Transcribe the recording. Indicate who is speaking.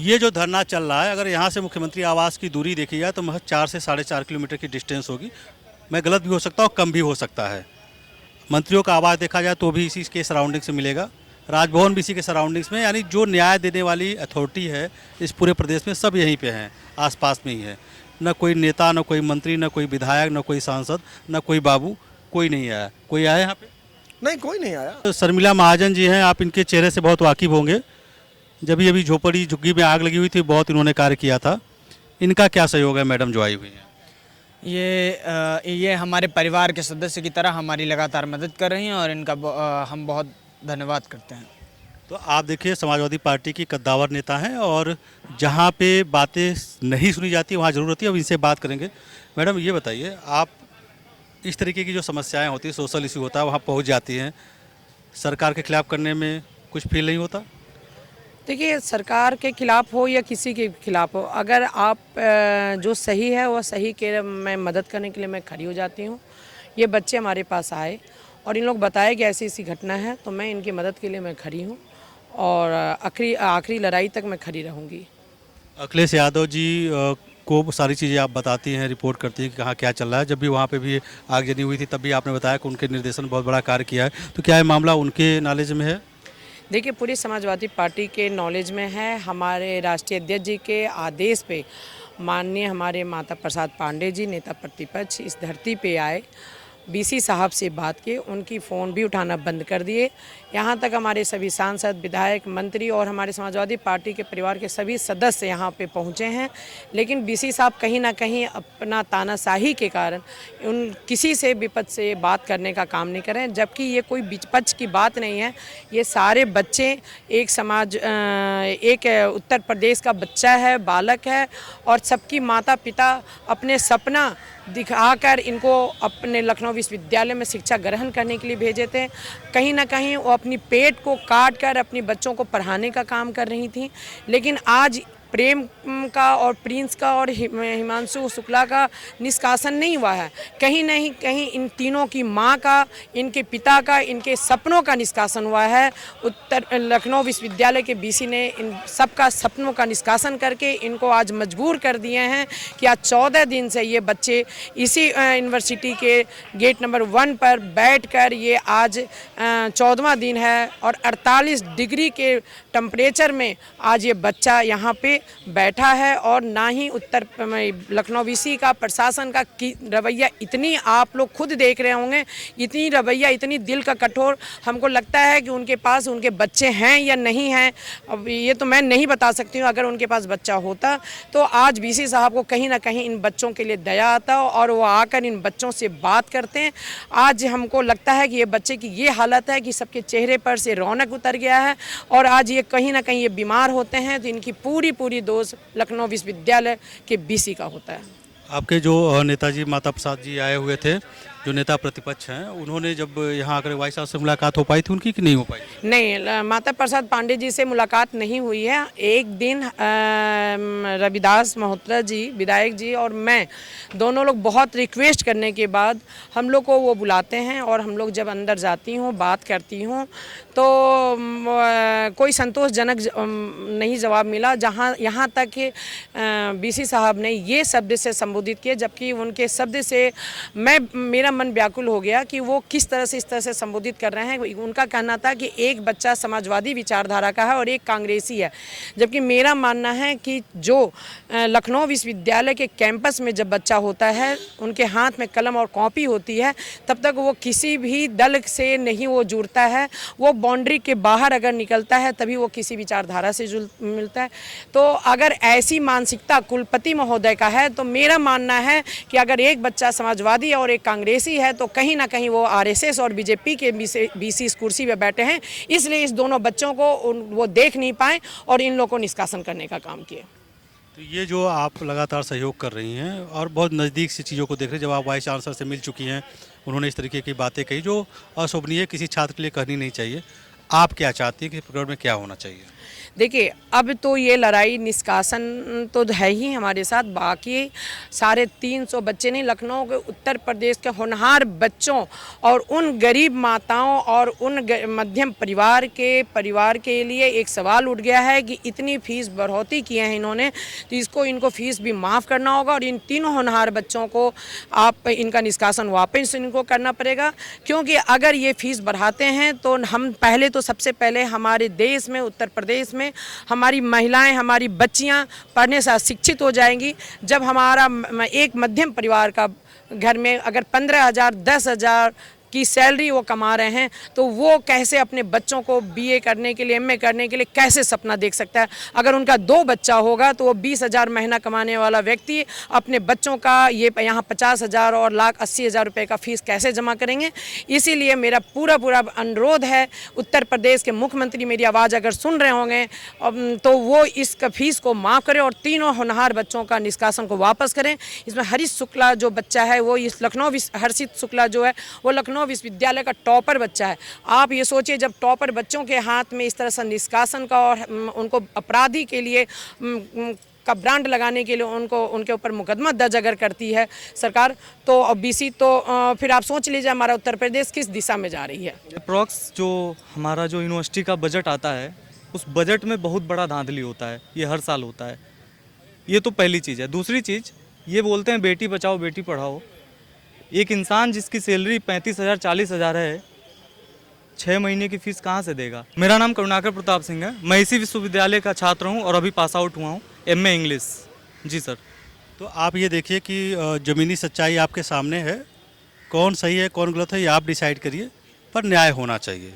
Speaker 1: ये जो धरना चल रहा है, अगर यहाँ से मुख्यमंत्री आवास की दूरी देखी जाए तो महज 4 से 4.5 किलोमीटर की डिस्टेंस होगी। मैं गलत भी हो सकता हूँ, कम भी हो सकता है। मंत्रियों का आवास देखा जाए तो भी इसी के सराउंडिंग से मिलेगा, राजभवन भी इसी के सराउंडिंग्स में, यानी जो न्याय देने वाली अथॉरिटी है इस पूरे प्रदेश में सब यहीं पे हैं, आसपास में ही है। न कोई नेता, न कोई मंत्री, न कोई विधायक, न कोई सांसद, न कोई बाबू, कोई नहीं आया। कोई आया यहाँ पे?
Speaker 2: नहीं, कोई नहीं आया।
Speaker 1: तो शर्मिला महाजन जी हैं, आप इनके चेहरे से बहुत वाकिफ होंगे। जब अभी झोपड़ी झुग्गी में आग लगी हुई थी, बहुत इन्होंने कार्य किया था। इनका क्या सहयोग है मैडम जो आई हुई हैं?
Speaker 3: ये हमारे परिवार के सदस्य की तरह हमारी लगातार मदद कर रही हैं और इनका हम बहुत धन्यवाद करते हैं।
Speaker 1: तो आप देखिए, समाजवादी पार्टी की कद्दावर नेता हैं और जहाँ पे बातें नहीं सुनी जाती वहाँ ज़रूर होती है। अब इनसे बात करेंगे। मैडम ये बताइए, आप इस तरीके की जो समस्याएं होती हैं, सोशल इशू होता है, वहाँ पहुँच जाती हैं, सरकार के खिलाफ करने में कुछ फील नहीं होता?
Speaker 4: देखिए, सरकार के खिलाफ हो या किसी के खिलाफ हो, अगर आप जो सही है वो सही के मैं मदद करने के लिए मैं खड़ी हो जाती हूँ। ये बच्चे हमारे पास आए और इन लोग बताए कि ऐसी ऐसी घटना है, तो मैं इनकी मदद के लिए मैं खड़ी हूँ और आखिरी लड़ाई तक मैं खड़ी रहूँगी।
Speaker 1: अखिलेश यादव जी को सारी चीज़ें आप बताती हैं, रिपोर्ट करती हैं कि कहाँ क्या चल रहा है। जब भी वहाँ पे भी आगजनी हुई थी तब भी आपने बताया कि उनके निर्देशन बहुत बड़ा कार्य किया है, तो क्या ये मामला उनके नॉलेज में है?
Speaker 4: देखिए, पूरी समाजवादी पार्टी के नॉलेज में है। हमारे राष्ट्रीय अध्यक्ष जी के आदेश पे माननीय हमारे माता प्रसाद पांडे जी, नेता प्रतिपक्ष, इस धरती पे आए, बीसी साहब से बात की, उनकी फ़ोन भी उठाना बंद कर दिए। यहाँ तक हमारे सभी सांसद, विधायक, मंत्री और हमारे समाजवादी पार्टी के परिवार के सभी सदस्य यहाँ पे पहुँचे हैं, लेकिन बीसी साहब कहीं ना कहीं अपना तानाशाही के कारण उन किसी से विपक्ष से बात करने का काम नहीं करें, जबकि ये कोई विपक्ष की बात नहीं है। ये सारे बच्चे एक उत्तर प्रदेश का बच्चा है, बालक है, और सबकी माता पिता अपने सपना दिखाकर इनको अपने लखनऊ विश्वविद्यालय में शिक्षा ग्रहण करने के लिए भेजे थे। कहीं ना कहीं वो अपनी पेट को काट कर अपने बच्चों को पढ़ाने का काम कर रही थी, लेकिन आज प्रेम का और प्रिंस का और हिमांशु शुक्ला का निष्कासन नहीं हुआ है। कहीं नहीं कहीं इन तीनों की मां का, इनके पिता का, इनके सपनों का निष्कासन हुआ है। लखनऊ विश्वविद्यालय के बीसी ने इन सबका सपनों का निष्कासन करके इनको आज मजबूर कर दिए हैं कि आज 14 दिन से ये बच्चे इसी यूनिवर्सिटी के गेट नंबर 1 पर बैठकर ये आज 14वां दिन है और 48 डिग्री के टेम्परेचर में आज ये बच्चा यहाँ पे बैठा है। और ना ही लखनऊ वीसी का प्रशासन का रवैया, इतनी आप लोग खुद देख रहे होंगे, इतनी रवैया, इतनी दिल का कठोर। हमको लगता है कि उनके पास उनके बच्चे हैं या नहीं हैं, अब ये तो मैं नहीं बता सकती हूँ। अगर उनके पास बच्चा होता तो आज वीसी साहब को कहीं ना कहीं इन बच्चों के लिए दया आता और वो आकर इन बच्चों से बात करते हैं। आज हमको लगता है कि ये बच्चे की ये हालत है कि सबके चेहरे पर से रौनक उतर गया है और आज ये कहीं ना कहीं ये बीमार होते हैं, तो इनकी पूरी दोष लखनऊ विश्वविद्यालय के बीसी का होता है।
Speaker 1: आपके जो नेताजी माता प्रसाद जी आए हुए थे, जो नेता प्रतिपक्ष हैं, उन्होंने जब यहाँ आकर वाइस साहब से मुलाकात हो पाई थी उनकी कि नहीं हो पाई?
Speaker 4: नहीं, माता प्रसाद पांडे जी से मुलाकात नहीं हुई है। एक दिन रविदास मल्होत्रा जी, विधायक जी और मैं दोनों लोग बहुत रिक्वेस्ट करने के बाद हम लोग को वो बुलाते हैं और हम लोग जब अंदर जाती हूँ, बात करती हूँ, तो कोई संतोषजनक नहीं जवाब मिला। यहाँ तक कि बीसी साहब ने ये शब्द से संबोधित किए, जबकि उनके शब्द से मेरा मन व्याकुल हो गया कि वो किस तरह से इस तरह से संबोधित कर रहे हैं। उनका कहना था कि एक बच्चा समाजवादी विचारधारा का है और एक कांग्रेसी है, जबकि मेरा मानना है कि जो लखनऊ विश्वविद्यालय के कैंपस में जब बच्चा होता है, उनके हाथ में कलम और कॉपी होती है, तब तक वो किसी भी दल से नहीं वो जुड़ता है। वो बाउंड्री के बाहर अगर निकलता है तभी वो किसी विचारधारा से मिलता है। तो अगर ऐसी मानसिकता कुलपति महोदय का है, तो मेरा मानना है कि अगर एक बच्चा समाजवादी और एक कांग्रेसी है तो कहीं ना कहीं वो आरएसएस और बीजेपी के बीसी इस कुर्सी पे बैठे हैं, इसलिए इस दोनों बच्चों को वो देख नहीं पाए और इन लोगों को निष्कासन करने का काम किया।
Speaker 1: तो ये जो आप लगातार सहयोग कर रही हैं और बहुत नज़दीक से चीज़ों को देख रहे हैं, जब आप वाइस चांसलर से मिल चुकी हैं, उन्होंने इस तरीके की बातें कही जो अशोभनीय किसी छात्र के लिए कहनी नहीं चाहिए। आप क्या चाहती हैं कि प्रकरण में क्या होना चाहिए?
Speaker 4: देखिए, अब तो ये लड़ाई निष्कासन तो है ही हमारे साथ, बाकी 350 बच्चे नहीं, लखनऊ के उत्तर प्रदेश के होनहार बच्चों और उन गरीब माताओं और उन मध्यम परिवार के लिए एक सवाल उठ गया है कि इतनी फीस बढ़ोतरी की है इन्होंने, तो इनको फीस भी माफ़ करना होगा और इन तीनों होनहार बच्चों को आप इनका निष्कासन वापस इनको करना पड़ेगा। क्योंकि अगर ये फीस बढ़ाते हैं तो हम सबसे पहले हमारे देश में, उत्तर प्रदेश में हमारी महिलाएं, हमारी बच्चियां पढ़ने से अशिक्षित हो जाएंगी। जब हमारा एक मध्यम परिवार का घर में अगर 15,000 10,000 की सैलरी वो कमा रहे हैं तो वो कैसे अपने बच्चों को बीए करने के लिए, एमए करने के लिए कैसे सपना देख सकता है? अगर उनका 2 बच्चा होगा तो वो 20,000 महीना कमाने वाला व्यक्ति अपने बच्चों का ये यहाँ 50,000 और 1,80,000 रुपये का फीस कैसे जमा करेंगे? इसीलिए मेरा पूरा अनुरोध है, उत्तर प्रदेश के मुख्यमंत्री मेरी आवाज़ अगर सुन रहे होंगे तो वो इस फीस को माफ़ करें और तीनों होनहार बच्चों का निष्कासन को वापस करें। इसमें हर्षित शुक्ला जो बच्चा है वो इस हर्षित शुक्ला जो है वो लखनऊ विश्वविद्यालय का टॉपर बच्चा है। आप ये सोचिए, जब टॉपर बच्चों के हाथ में इस तरह से निष्कासन का और उनको अपराधी के लिए का ब्रांड लगाने के लिए उनके ऊपर मुकदमा दर्ज अगर करती है सरकार तो ओबीसी, तो फिर आप सोच लीजिए हमारा उत्तर प्रदेश किस दिशा में जा रही है।
Speaker 2: अप्रॉक्स जो हमारा जो यूनिवर्सिटी का बजट आता है उस बजट में बहुत बड़ा धांधली होता है, ये हर साल होता है। ये तो पहली चीज़ है। दूसरी चीज़, ये बोलते हैं बेटी बचाओ बेटी पढ़ाओ। एक इंसान जिसकी सैलरी 35,000 40,000 है, 6 महीने की फीस कहाँ से देगा? मेरा नाम करुणाकर प्रताप सिंह है, मैं इसी विश्वविद्यालय का छात्र हूँ और अभी पास आउट हुआ हूँ, एमए इंग्लिश। जी सर।
Speaker 1: तो आप ये देखिए कि ज़मीनी सच्चाई आपके सामने है, कौन सही है कौन गलत है ये आप डिसाइड करिए, पर न्याय होना चाहिए।